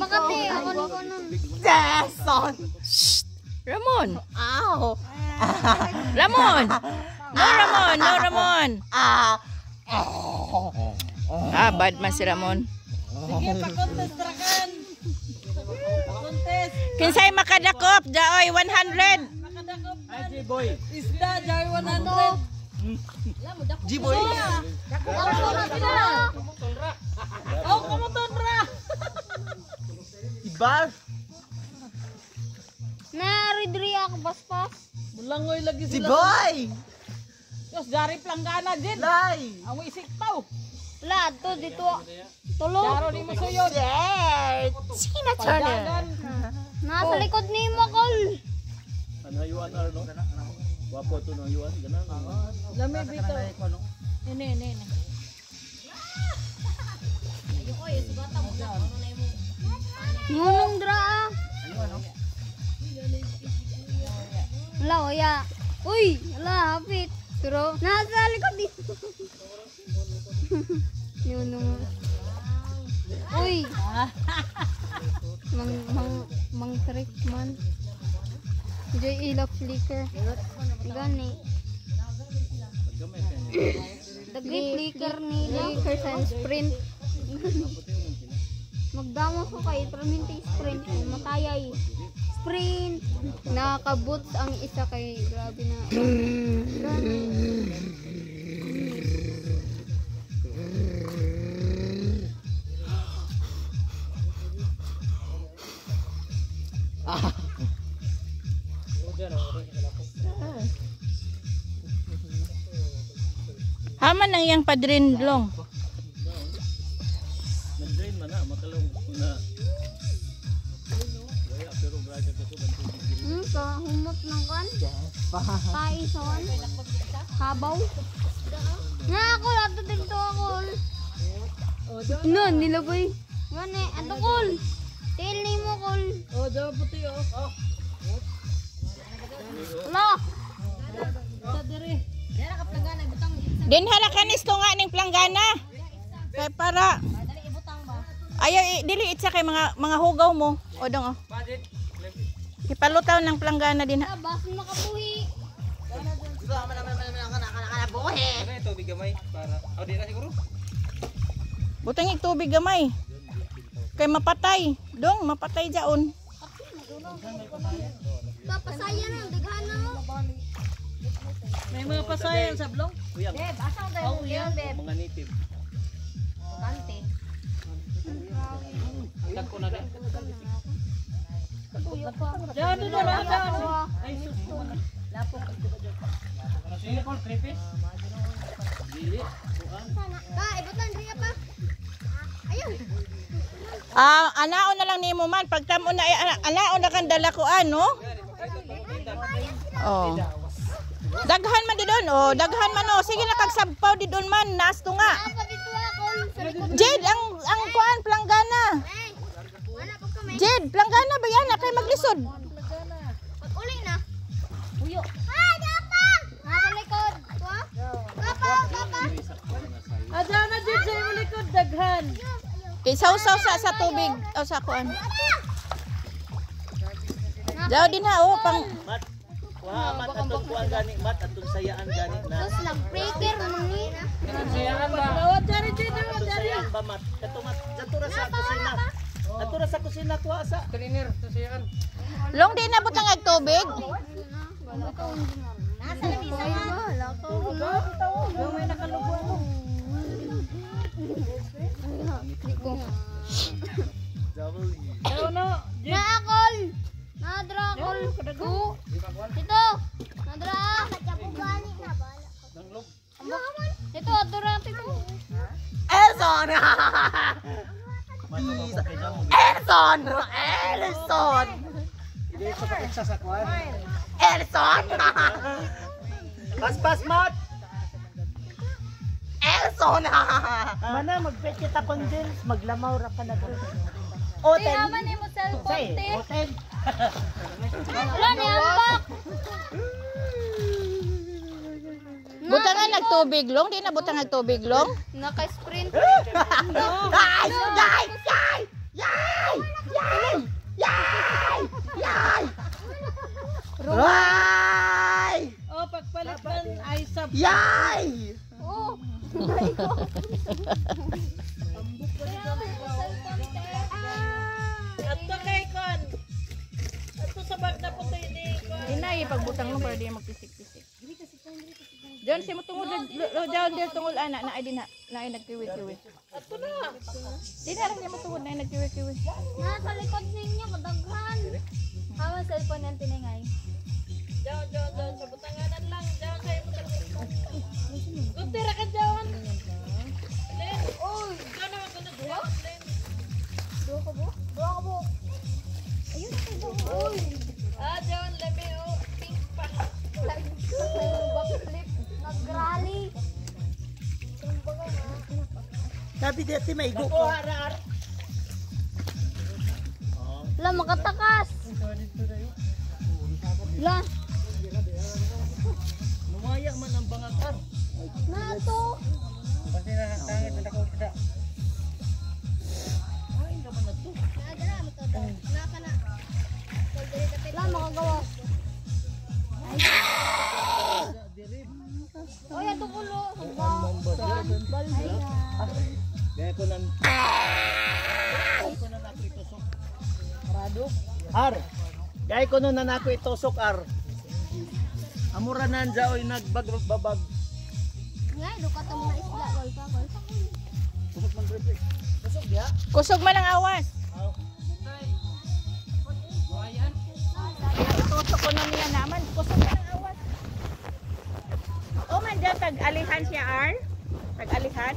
Makati, ako nun. Jason! Shh! Ramon! Ow! Ramon! No, Ramon! No, Ramon! Bad man si Ramon. Sige, pa-contest rakan. Contest. Kinsay makadakop? Jaoy, 100! Makadakop. Ay, G-boy! Isda, jar 100. G-boy! Oh, kamuton ra. Ibar! Naridri ako paspas. Bulangoy lagi sila. G-boy! Diyos, jari planggana din. Lay! Ang isik tao. Wala, dito. Tulog. Jaro ni mo suyod. Shit! Sina Turner! Padagan. Nasa likod ni mo, Kol. Anayuan ar no? Wapo to no yuan ganang. Lami bito. Ini. Ngunong dra. Wala, oya. Uy, wala, hapit. Pero, nasa likod dito. Ngunong. Uy. Mang trick man. Joy ilok flicker. Gani. Dagi flicker ni flicker sa sprint. Magdamo ko kay perminti sprint matayay. Sprint. Nakaboots ang isa kay grabe na. Haman ang iyang padrin long. Nag-drain man na makalong na. Wala pero braga ka to bantu. Kahumot ng kan. Paison. Kabaw. Nga ako, lato dito ako. Nun, nilaboy. Gani, ato Kol. Tail ni mo, Kol. Oh, daw puti oh. Wala. Sa diri. Din halakanis to nga ning planggana. Kay para ayaw dili itsa kay mga hugaw mo. O dong oh. Ipalutaw ng planggana din ha. Baso nakabuhi. Ito, bigamay para... O, di na siguro? Butang ig tubig gamay. Kay mapatay. Dong mapatay jaon. Papasaya na, daghan na. May mga pasayan sa blong. Uyang Beb, asaw tayo yun, Beb. mga native. Kante. Dagko na rin. Diyan doon na diyan. Ay, sus. Sige, Paul, creepy. Dili. Ka, ibutan riya pa. Ayun. Anaon na lang nimo man pagtamo na anaon na kan dala ko ano? Oh. Daghan man di doon. Oh, daghan man oh. Sige na kagsabpaw di doon man nasto nga. Apa dito ako sa likod. Jade ang kuan planggana. Wala pa kami. Jade, planggana ba yan? Kay maglisod. Pag uli na. Buyo. Ay, gapang! Nasa likod. Tuwa? Gapang. Adyan na dyan sa iyong likod, daghan. Isaw-saw sa tubig o sa kuan. Daw din ha oh pang Mat. Wa mat atong kuan gani mat atong sayaan gani na. Tapos nag-breaker mo ni. Sayaan ba? Oh, dyan dyan Atong sayaan ba mat. Kato mat datura sa kusina. Datura sa kusina tuwa sa. Trainer, sayaan. long di na butang ag tubig. Nasa lamisa man. Wala ko. Yung may nakalubo mo. Double E. Ayaw no. Naakol. Nadrakol. Dito. Nadra. Ito, adura ito. Elson! Mato ka kay jamo. Elson! Elson! Hindi sa pakitsa sa kuan. Elson! Pas mat. Elson! Mana, mag-bet kita condense, maglamaw ra ka na doon. Di naman mo cellphone, te. Wala ni ambak. Butangan nagtubig long, di na butang nagtubig long. Naka-sprint. Guys! Guys! Guys! Guys! pagbutang mo para di magpisik-pisik. Diyan si mo tungod down there tungod ana na ay din na ay nagkiwi-kiwi. Ato na. Di na lang mo tungod na ay nagkiwi-kiwi. Nasa likod ninyo, kadaghan. Hawa cellphone yan tiningay. Down sa butanganan lang. Down sa butang. Gutira ka down. Len, oy, kana ka na duha? Len. Duha ka bo? Duha ka bo. Ayun na kayo. Uy. Down leme o pink pa. Backflip. Nag-rally. Sabi dito may igo ko. La, makatakas. La, Lumaya man ang bangakan. nato. Pasti na tangit na ako kita. Ay, naman na to. La, makagawa. Oy, ato kulo. Balay. Gaya ko nan. Ko nan ako itusok. Parado. Ar. Gaya ko nun na ako itusok ar. Amura nanza oy nagbabag. Nga, duka ta mga isda. Wal pa. Tusok man bebe. Tusok ya. Kusog man ang awas. Tusok ko na niya naman. Kusog man ang awas. O man dyan, tag-alihan siya, Ar? Tag-alihan?